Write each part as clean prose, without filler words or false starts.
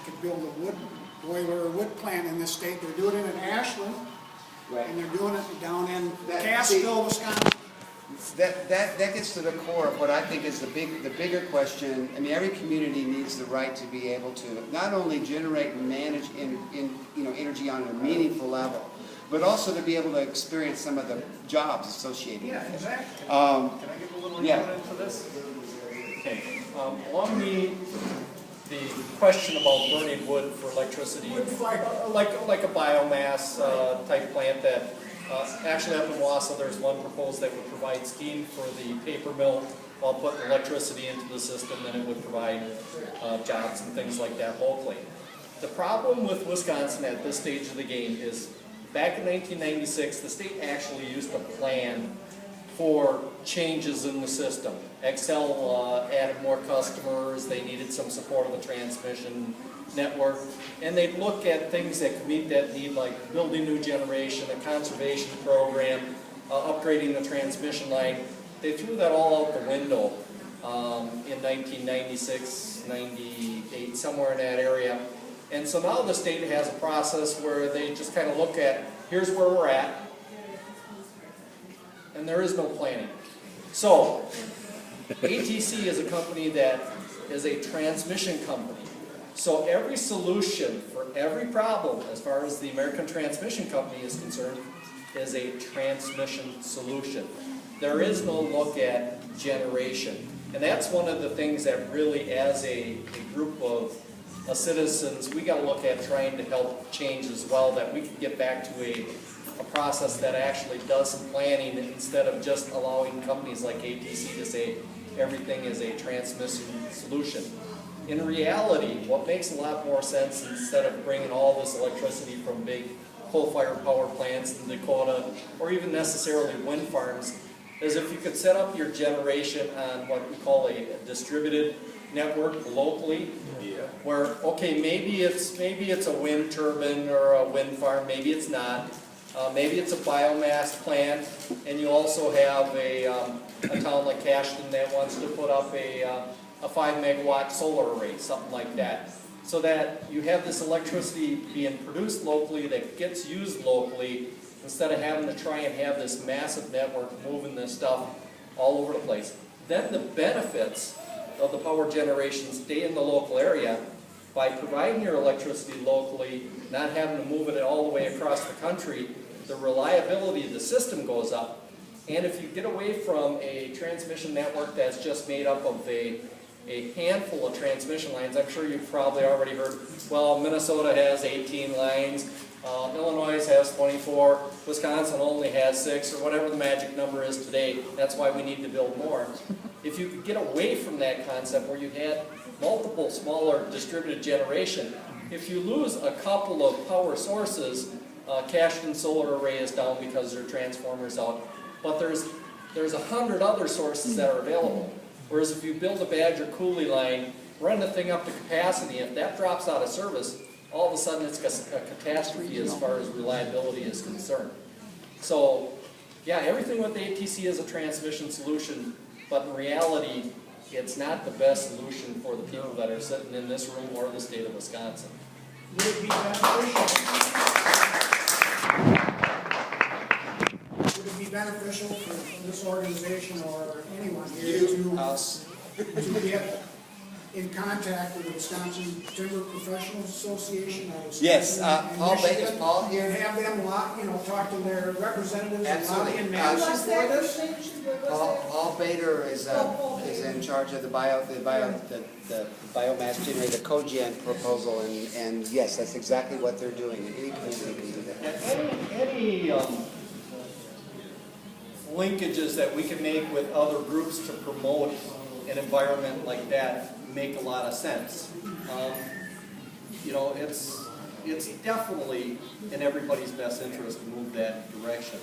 could build a wood boiler or wood plant in this state. They're doing it in Ashland, Right. and they're doing it down in That- Cassville, Wisconsin. That gets to the core of what I think is the bigger question. I mean, every community needs the right to be able to not only generate and manage energy on a meaningful level, but also to be able to experience some of the jobs associated with it. Exactly. Can I give a little Yeah. input into this? Okay. Along the question about burning wood for electricity, like a biomass type plant that actually up in Wausau there's one proposed that would provide steam for the paper mill while putting electricity into the system, and it would provide jobs and things like that locally. The problem with Wisconsin at this stage of the game is back in 1996 the state actually used a plan for changes in the system. Excel added more customers, they needed some support of the transmission network, and they'd look at things that could meet that need, like building new generation, a conservation program, upgrading the transmission line. They threw that all out the window in 1996, 98, somewhere in that area. And so now the state has a process where they just kind of look at, here's where we're at, and there is no planning. So, ATC is a company that is a transmission company. So every solution for every problem, as far as the American Transmission Company is concerned, is a transmission solution. There is no look at generation. And that's one of the things that really, as a group of citizens, we got to look at trying to help change as well, that we can get back to a process that actually does some planning instead of just allowing companies like ATC to say everything is a transmission solution. In reality, what makes a lot more sense, instead of bringing all this electricity from big coal-fired power plants in Dakota, or even necessarily wind farms, is if you could set up your generation on what we call a distributed network locally, where, okay, maybe it's a wind turbine or a wind farm, maybe it's not. Maybe it's a biomass plant, and you also have a town like Cashton that wants to put up a 5-megawatt solar array, something like that. So that you have this electricity being produced locally that gets used locally, instead of having to try and have this massive network moving this stuff all over the place. Then the benefits of the power generation stay in the local area by providing your electricity locally, not having to move it all the way across the country. The reliability of the system goes up, and if you get away from a transmission network that's just made up of a handful of transmission lines, I'm sure you've probably already heard, well, Minnesota has 18 lines, Illinois has 24, Wisconsin only has 6, or whatever the magic number is today. That's why we need to build more. If you could get away from that concept where you had multiple smaller distributed generation, if you lose a couple of power sources, Cashton solar array is down because their transformer's out, but there's 100 other sources that are available. Whereas if you build a Badger Coulee line, run the thing up to capacity, if that drops out of service, all of a sudden it's a catastrophe as far as reliability is concerned. So, yeah, everything with ATC is a transmission solution, but in reality, it's not the best solution for the people that are sitting in this room or the state of Wisconsin. Would it be beneficial for this organization or anyone here to get in contact with the Wisconsin Timber Professionals Association? Yes, Paul Baker, Michigan, Paul here. and have them talk to their representatives and lobby Absolutely. and Madison for this? Paul Bader is in charge of the biomass generator, the cogen proposal, and yes, that's exactly what they're doing. Any community can do that. Any linkages that we can make with other groups to promote an environment like that make a lot of sense. You know, it's definitely in everybody's best interest to move that direction.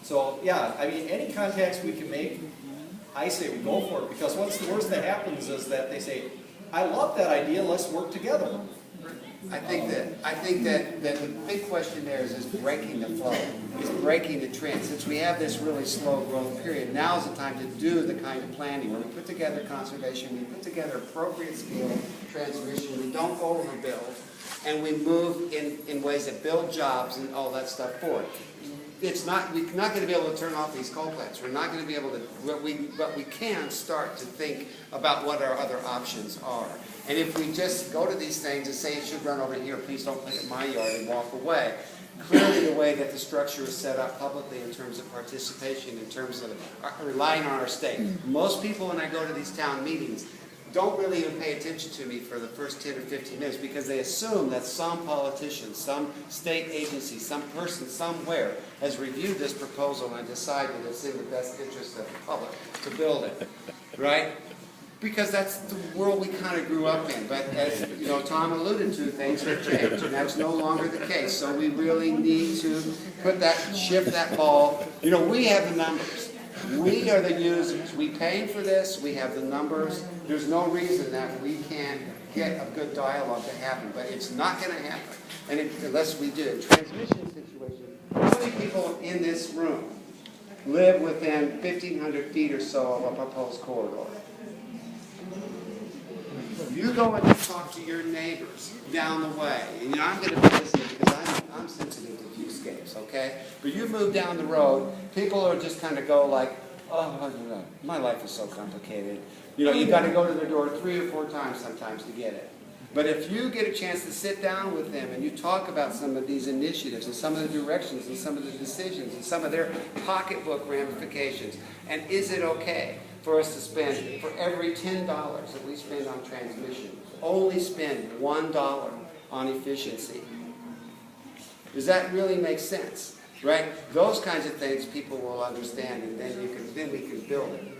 So yeah, I mean, any contacts we can make, I say we go for it, because what's the worst that happens is that they say, I love that idea, let's work together. I think that the big question there is breaking the flow, is breaking the trend. Since we have this really slow growth period, now is the time to do the kind of planning where we put together conservation, we put together appropriate scale transmission, we don't overbuild, and we move in ways that build jobs and all that stuff forward. We're not going to be able to turn off these coal plants. We're not going to be able to, but we can start to think about what our other options are. And if we just go to these things and say it should run over here, please don't put it in my yard and walk away, clearly the way that the structure is set up publicly in terms of participation, in terms of relying on our state. Most people when I go to these town meetings don't really even pay attention to me for the first 10 or 15 minutes because they assume that some politician, some state agency, some person somewhere has reviewed this proposal and decided it's in the best interest of the public to build it, right? Because that's the world we kind of grew up in. But as you know, Tom alluded to, things have changed, and that's no longer the case. So we really need to shift that ball. You know, we have the numbers. We are the users. We pay for this. We have the numbers. There's no reason that we can't get a good dialogue to happen, but it's not going to happen unless we do. Transmission situation. How many people in this room live within 1,500 feet or so of a proposed corridor? You go and talk to your neighbors down the way, and you know, I'm going to be listening because I'm sensitive to viewscapes, okay? But you move down the road, people are just kind of go like, oh, my life is so complicated. You know, you got to go to their door 3 or 4 times sometimes to get it. But if you get a chance to sit down with them and you talk about some of these initiatives and some of the directions and some of the decisions and some of their pocketbook ramifications, and is it okay for us to spend, for every $10 that we spend on transmission, only spend $1 on efficiency? Does that really make sense? Right? Those kinds of things people will understand, and then we can build it.